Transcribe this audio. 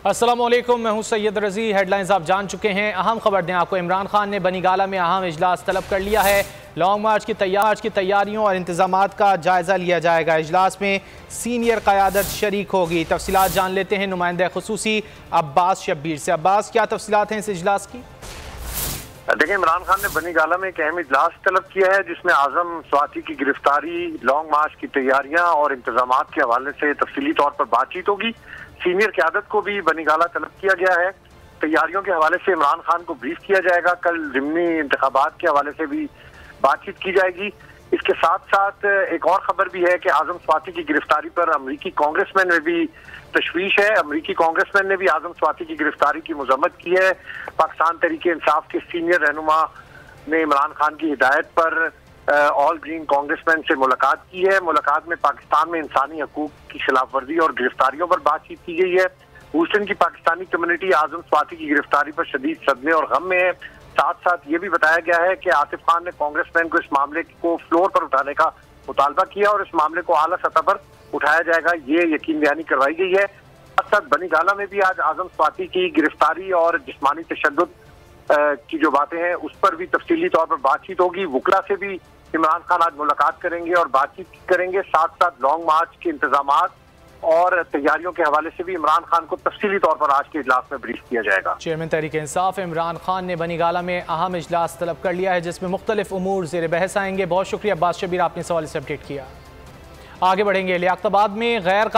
अस्सलामुअलैकुम, मैं हूं सैयद रजी। हेडलाइंस आप जान चुके हैं। अहम खबर दें आपको। इमरान खान ने बनीगाला में अहम इजलास तलब कर लिया है। लॉन्ग मार्च की तैयारियों और इंतजामात का जायजा लिया जाएगा। इजलास में सीनियर क़यादत शरीक होगी। तफसीलात जान लेते हैं नुमाइंदा खुसूसी अब्बास शब्बीर से। अब्बास, क्या तफसीलात हैं इस इजलास की? देखिए, इमरान खान ने बनीगाला में एक अहम इजलास तलब किया है जिसमें आजम स्वाति की गिरफ्तारी, लॉन्ग मार्च की तैयारियां और इंतजामात के हवाले से तफसीली तौर पर बातचीत होगी। सीनियर क़यादत को भी बनीगाला तलब किया गया है। तैयारियों के हवाले से इमरान खान को ब्रीफ किया जाएगा। कल ज़िमनी इंतखाबात के हवाले से भी बातचीत की जाएगी। इसके साथ साथ एक और खबर भी है कि आजम स्वाति की गिरफ्तारी पर अमरीकी कांग्रेसमैन में भी तशवीश है। अमरीकी कांग्रेसमैन ने भी आजम स्वाति की गिरफ्तारी की मजम्मत की है। पाकिस्तान तहरीक इंसाफ के सीनियर रहनुमा ने इमरान खान की हिदायत पर ऑल ग्रीन कांग्रेसमैन से मुलाकात की है। मुलाकात में पाकिस्तान में इंसानी हकूक की खिलाफ वर्जी और गिरफ्तारियों पर बातचीत की गई है। ह्यूस्टन की पाकिस्तानी कम्युनिटी आजम स्वाति की गिरफ्तारी पर शदीद सदमे और गम में है। साथ साथ ये भी बताया गया है कि आतिफ खान ने कांग्रेसमैन को इस मामले को फ्लोर पर उठाने का मुतालबा किया और इस मामले को आला सतह पर उठाया जाएगा, ये यकीन दहानी करवाई गई है। साथ साथ बनीगाला में भी आज आजम स्वाति की गिरफ्तारी और जिस्मानी तशद्दुद की जो बातें हैं उस पर भी तफसीली तौर पर बातचीत होगी। वुकला से भी इमरान खान आज मुलाकात करेंगे और बातचीत करेंगे। साथ साथ लॉन्ग मार्च के इंतजामात और तैयारियों के हवाले से भी इमरान खान को तफसीली तौर पर आज के इजलास में ब्रीफ किया जाएगा। चेयरमैन तहरीक इंसाफ इमरान खान ने बनीगाला में अहम इजलास तलब कर लिया है जिसमें मुख्तलिफ उमूर ज़ेर बहस आएंगे। बहुत शुक्रिया अब्बास शब्बीर, आपने सवाल से अपडेट किया। आगे बढ़ेंगे। लियाकताबाद में गैर